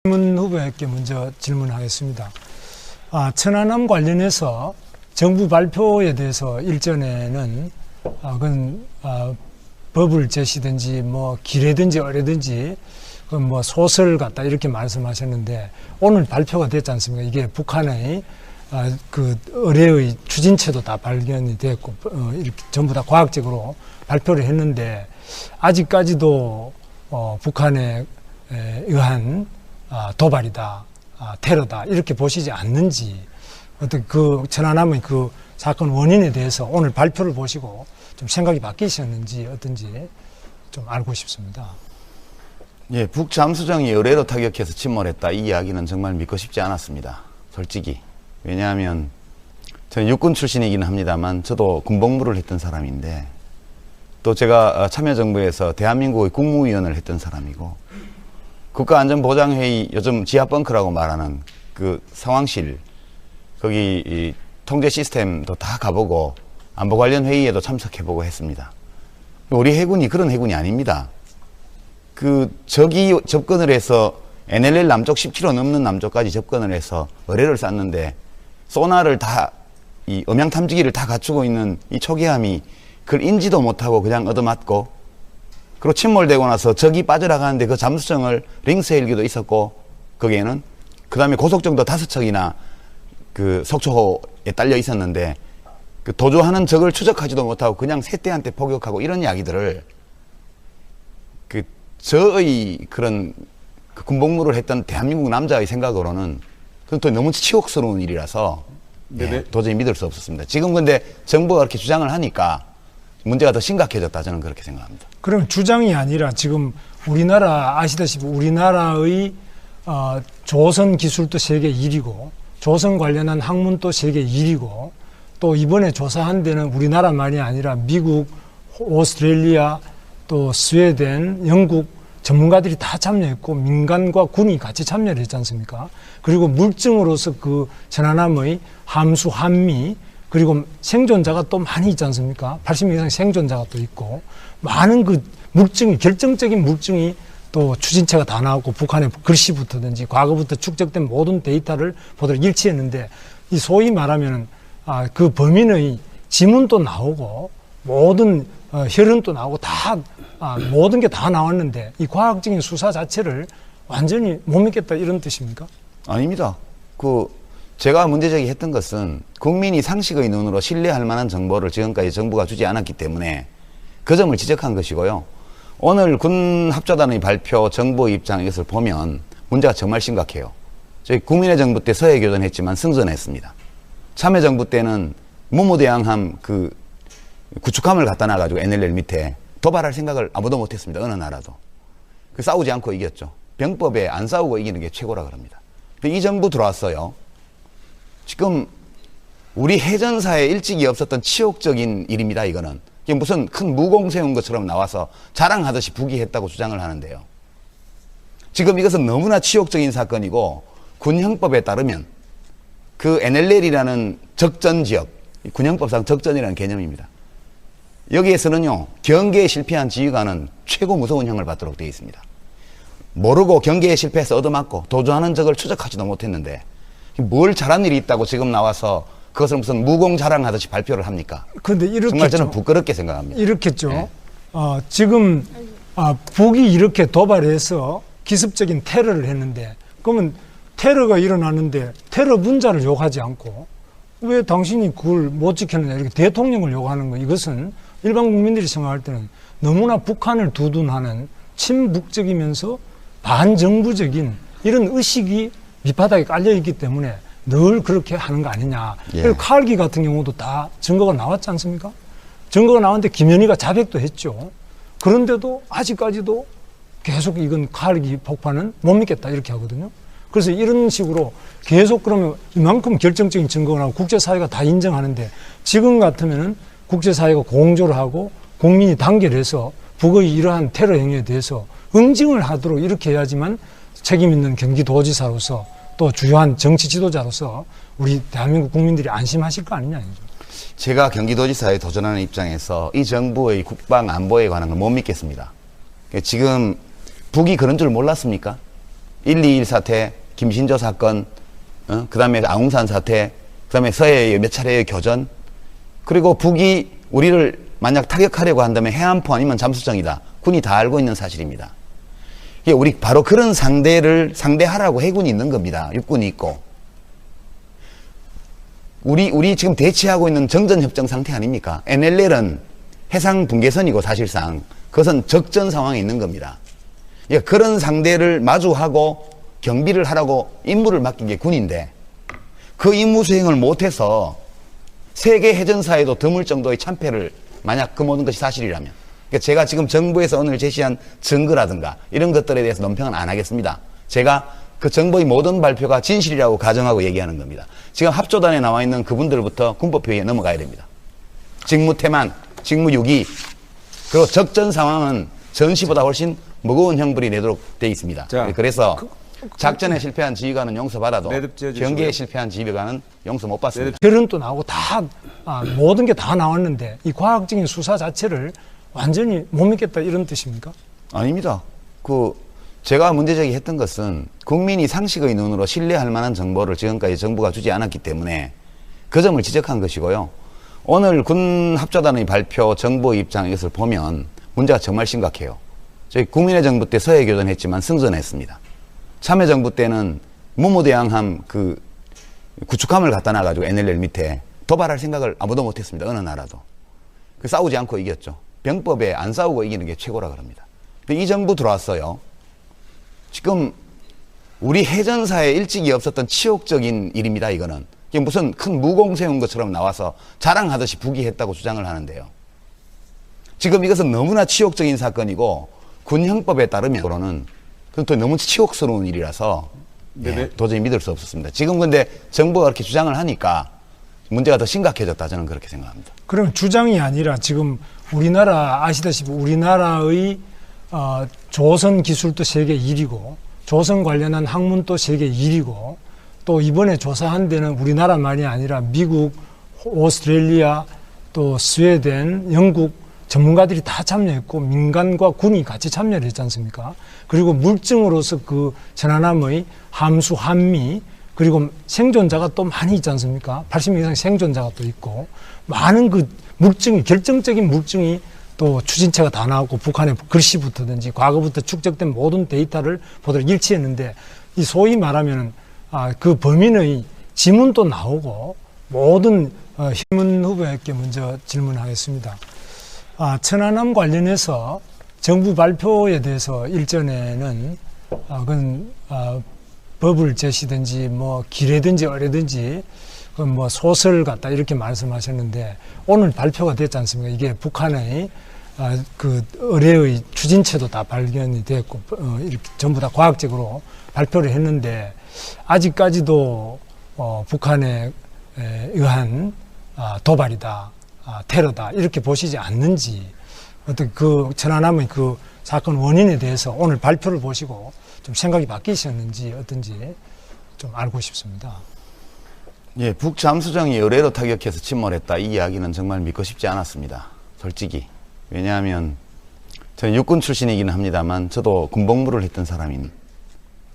문 후보에게 먼저 질문하겠습니다. 천안함 관련해서 정부 발표에 대해서 일전에는 법을 제시든지 뭐 기례든지 어뢰든지 뭐 소설 같다 이렇게 말씀하셨는데 오늘 발표가 됐지 않습니까? 이게 북한의 그 어뢰의 추진체도 다 발견이 됐고 이렇게 전부 다 과학적으로 발표를 했는데 아직까지도 북한에 의한 도발이다, 테러다 이렇게 보시지 않는지 어떤 그 천안함의 그 사건 원인에 대해서 오늘 발표를 보시고 좀 생각이 바뀌셨는지 어떤지 좀 알고 싶습니다. 예, 북잠수정이 의뢰로 타격해서 침몰했다 이 이야기는 정말 믿고 싶지 않았습니다. 솔직히. 왜냐하면 저는 육군 출신이긴 합니다만 저도 군복무를 했던 사람인데 또 제가 참여정부에서 대한민국의 국무위원을 했던 사람이고 국가안전보장회의 요즘 지하벙커라고 말하는 그 상황실 거기 이 통제 시스템도 다 가보고 안보 관련 회의에도 참석해보고 했습니다. 우리 해군이 그런 해군이 아닙니다. 그 적이 접근을 해서 NLL 남쪽 10km 넘는 남쪽까지 접근을 해서 의뢰를 쐈는데 소나를 다 이 음향 탐지기를 다 갖추고 있는 이 초계함이 그걸 인지도 못하고 그냥 얻어맞고 그리고 침몰되고 나서 적이 빠져나가는데 그 잠수정을 링스 헬기도 있었고 거기에는 그 다음에 고속정도 5척이나 그 속초호에 딸려 있었는데 그 도주하는 적을 추적하지도 못하고 그냥 새떼한테 포격하고 이런 이야기들을 그 저의 그런 그 군복무를 했던 대한민국 남자의 생각으로는 그건 또 너무 치욕스러운 일이라서 예, 도저히 믿을 수 없었습니다. 지금 근데 정부가 그렇게 주장을 하니까 문제가 더 심각해졌다 저는 그렇게 생각합니다. 그럼 주장이 아니라 지금 우리나라 아시다시피 우리나라의 조선 기술도 세계 1위고 조선 관련한 학문도 세계 1위고 또 이번에 조사한 데는 우리나라만이 아니라 미국, 오스트레일리아, 또 스웨덴, 영국 전문가들이 다 참여했고 민간과 군이 같이 참여를 했지 않습니까? 그리고 물증으로서 그 천안함의 함수, 한미 그리고 생존자가 또 많이 있지 않습니까? 80명 이상 생존자가 또 있고 많은 그 물증이 결정적인 물증이 또 추진체가 다 나왔고 북한의 글씨부터든지 과거부터 축적된 모든 데이터를 보도록 일치했는데 이 소위 말하면 그 범인의 지문도 나오고 모든 혈흔도 나오고 다 모든 게 다 나왔는데 이 과학적인 수사 자체를 완전히 못 믿겠다 이런 뜻입니까? 아닙니다. 제가 문제제기했던 것은 국민이 상식의 눈으로 신뢰할 만한 정보를 지금까지 정부가 주지 않았기 때문에 그 점을 지적한 것이고요. 오늘 군 합조단의 발표, 정부의 입장 이것을 보면 문제가 정말 심각해요. 저희 국민의 정부 때 서해 교전했지만 승전했습니다. 참여정부 때는 무무대항함 그 구축함을 갖다 놔가지고 NLL 밑에 도발할 생각을 아무도 못했습니다. 어느 나라도. 싸우지 않고 이겼죠. 병법에 안 싸우고 이기는 게 최고라 그럽니다. 근데 이 정부 들어왔어요. 지금 우리 해전사에 일찍이 없었던 치욕적인 일입니다. 이거는. 이게 무슨 큰 무공 세운 것처럼 나와서 자랑하듯이 부기했다고 주장을 하는데요. 지금 이것은 너무나 치욕적인 사건이고 군형법에 따르면 그 NLL이라는 적전지역, 군형법상 적전이라는 개념입니다. 여기에서는요, 경계에 실패한 지휘관은 최고 무서운 형을 받도록 되어 있습니다. 모르고 경계에 실패해서 얻어맞고 도주하는 적을 추적하지도 못했는데 뭘 잘한 일이 있다고 지금 나와서 그것을 무슨 무공 자랑하듯이 발표를 합니까? 근데 이렇게 정말 저는 부끄럽게 생각합니다. 이렇겠죠. 네. 지금 북이 이렇게 도발해서 기습적인 테러를 했는데 그러면 테러가 일어났는데 테러 분자를 욕하지 않고 왜 당신이 그걸 못 지켰느냐 이렇게 대통령을 욕하는 거 이것은 일반 국민들이 생각할 때는 너무나 북한을 두둔하는 친북적이면서 반정부적인 이런 의식이 밑바닥에 깔려있기 때문에 늘 그렇게 하는 거 아니냐. 예. 그리고 칼기 같은 경우도 다 증거가 나왔지 않습니까? 증거가 나왔는데 김현희가 자백도 했죠. 그런데도 아직까지도 계속 이건 칼기 폭파는 못 믿겠다 이렇게 하거든요. 그래서 이런 식으로 계속 그러면 이만큼 결정적인 증거가 나오고 국제사회가 다 인정하는데 지금 같으면은 국제사회가 공조를 하고 국민이 단결해서 북의 이러한 테러 행위에 대해서 응징을 하도록 이렇게 해야지만 책임 있는 경기도지사로서 또 주요한 정치 지도자로서 우리 대한민국 국민들이 안심하실 거 아니냐. 제가 경기도지사에 도전하는 입장에서 이 정부의 국방 안보에 관한 걸 못 믿겠습니다. 지금 북이 그런 줄 몰랐습니까? 1.21 사태, 김신조 사건, 그 다음에 아웅산 사태, 그 다음에 서해의 몇 차례의 교전, 그리고 북이 우리를 만약 타격하려고 한다면 해안포 아니면 잠수정이다. 군이 다 알고 있는 사실입니다. 이게 우리 바로 그런 상대를 상대하라고 해군이 있는 겁니다. 육군이 있고. 우리 지금 대치하고 있는 정전협정 상태 아닙니까? NLL은 해상 분계선이고 사실상 그것은 적전 상황에 있는 겁니다. 그러니까 그런 상대를 마주하고 경비를 하라고 임무를 맡긴 게 군인데 그 임무 수행을 못해서 세계 해전사에도 드물 정도의 참패를 만약 그 모든 것이 사실이라면, 그러니까 제가 지금 정부에서 오늘 제시한 증거라든가 이런 것들에 대해서 논평은 안 하겠습니다. 제가 그 정부의 모든 발표가 진실이라고 가정하고 얘기하는 겁니다. 지금 합조단에 나와 있는 그분들부터 군법회의에 넘어가야 됩니다. 직무태만, 직무유기, 그리고 적전 상황은 전시보다 훨씬 무거운 형벌이 내도록 되어 있습니다. 자, 그래서 작전에 실패한 지휘관은 용서받아도 매듭 지어주시고요. 경계에 실패한 지휘관은 용서 못 받습니다. 결론도 나오고 다 모든 게 다 나왔는데 이 과학적인 수사 자체를 완전히 못 믿겠다 이런 뜻입니까? 아닙니다. 제가 문제제기 했던 것은 국민이 상식의 눈으로 신뢰할 만한 정보를 지금까지 정부가 주지 않았기 때문에 그 점을 지적한 것이고요. 오늘 군 합조단의 발표, 정부의 입장 이것을 보면 문제가 정말 심각해요. 저희 국민의 정부 때 서해 교전했지만 승전했습니다. 참여정부 때는 무무대항함 구축함을 갖다 놔가지고 NLL 밑에 도발할 생각을 아무도 못했습니다. 어느 나라도. 싸우지 않고 이겼죠. 병법에 안 싸우고 이기는 게 최고라 그럽니다. 근데 이 정부 들어왔어요. 지금 우리 해전사에 일찍이 없었던 치욕적인 일입니다. 이거는. 이게 무슨 큰 무공 세운 것처럼 나와서 자랑하듯이 북이 했다고 주장을 하는데요. 지금 이것은 너무나 치욕적인 사건이고 군형법에 따르면은 그건 또 너무 치욕스러운 일이라서 도저히 믿을 수 없었습니다. 지금 근데 정부가 그렇게 주장을 하니까 문제가 더 심각해졌다 저는 그렇게 생각합니다. 그럼 주장이 아니라 지금 우리나라 아시다시피 우리나라의 조선 기술도 세계 1위고 조선 관련한 학문도 세계 1위고 또 이번에 조사한 데는 우리나라만이 아니라 미국, 오스트레일리아, 또 스웨덴, 영국 전문가들이 다 참여했고 민간과 군이 같이 참여를 했지 않습니까? 그리고 물증으로서 그 전하남의 함수, 한미 그리고 생존자가 또 많이 있지 않습니까? 80명 이상 생존자가 또 있고 많은 그 물증이 결정적인 물증이 또 추진체가 다 나왔고 북한의 글씨부터든지 과거부터 축적된 모든 데이터를 보도록 일치했는데 이 소위 말하면 그 범인의 지문도 나오고 모든 힘은 후보에게 먼저 질문하겠습니다. 천안함 관련해서 정부 발표에 대해서 일전에는 그건 법을 제시든지 뭐 기례든지 어뢰든지 뭐 소설 같다 이렇게 말씀하셨는데 오늘 발표가 됐지 않습니까? 이게 북한의 그 의뢰의 추진체도 다 발견이 됐고 이렇게 전부 다 과학적으로 발표를 했는데 아직까지도 북한에 의한 도발이다, 테러다 이렇게 보시지 않는지 어떤 그 천안함의 그 사건 원인에 대해서 오늘 발표를 보시고 좀 생각이 바뀌셨는지 어떤지 좀 알고 싶습니다. 예, 북잠수정이 의뢰로 타격해서 침몰했다 이 이야기는 정말 믿고 싶지 않았습니다. 솔직히. 왜냐하면 저는 육군 출신이긴 합니다만 저도 군복무를 했던 사람인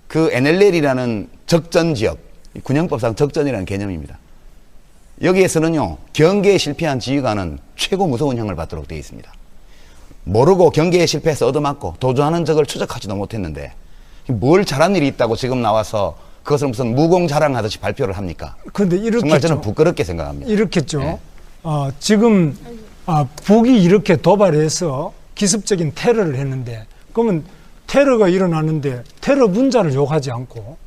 그 NLL이라는 적전지역, 군형법상 적전이라는 개념입니다. 여기에서는요, 경계에 실패한 지휘관은 최고 무서운 형을 받도록 되어 있습니다. 모르고 경계에 실패해서 얻어맞고 도주하는 적을 추적하지도 못했는데 뭘 잘한 일이 있다고 지금 나와서 그것을 무슨 무공 자랑하듯이 발표를 합니까? 근데 이렇게 정말 저는 부끄럽게 생각합니다. 이렇겠죠. 네. 지금 북이 이렇게 도발해서 기습적인 테러를 했는데 그러면 테러가 일어나는데 테러 분자를 욕하지 않고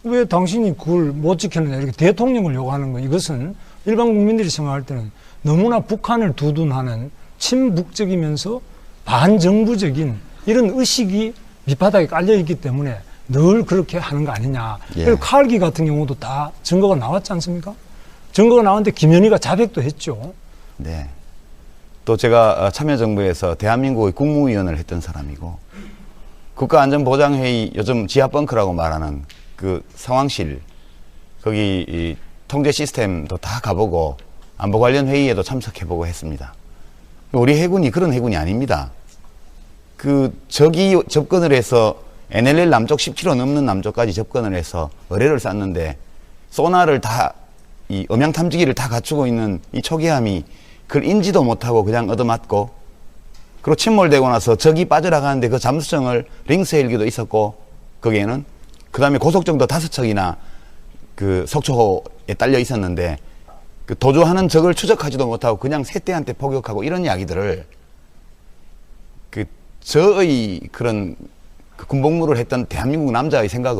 왜 당신이 그걸 못 지켰느냐 이렇게 대통령을 욕하는 거 이것은 일반 국민들이 생각할 때는 너무나 북한을 두둔하는 친북적이면서 반정부적인 이런 의식이 밑바닥에 깔려있기 때문에 늘 그렇게 하는 거 아니냐. 예. 그리고 칼기 같은 경우도 다 증거가 나왔지 않습니까? 증거가 나왔는데 김연희가 자백도 했죠. 네. 또 제가 참여정부에서 대한민국의 국무위원을 했던 사람이고 국가안전보장회의 요즘 지하벙커라고 말하는 그 상황실 거기 이 통제 시스템도 다 가보고 안보 관련 회의에도 참석해보고 했습니다. 우리 해군이 그런 해군이 아닙니다. 그 적이 접근을 해서 NLL 남쪽 10km 넘는 남쪽까지 접근을 해서 의뢰를 쌌는데 소나를 다 이 음향 탐지기를 다 갖추고 있는 이 초기함이 그걸 인지도 못하고 그냥 얻어맞고 그리고 침몰되고 나서 적이 빠져나가는데 그 잠수정을 링스 헬기도 있었고 거기에는 그 다음에 고속정도 5척이나 그 속초호에 딸려 있었는데 그 도주하는 적을 추적하지도 못하고 그냥 새떼한테 포격하고 이런 이야기들을 그 저의 그런 그 군복무를 했던 대한민국 남자의 생각을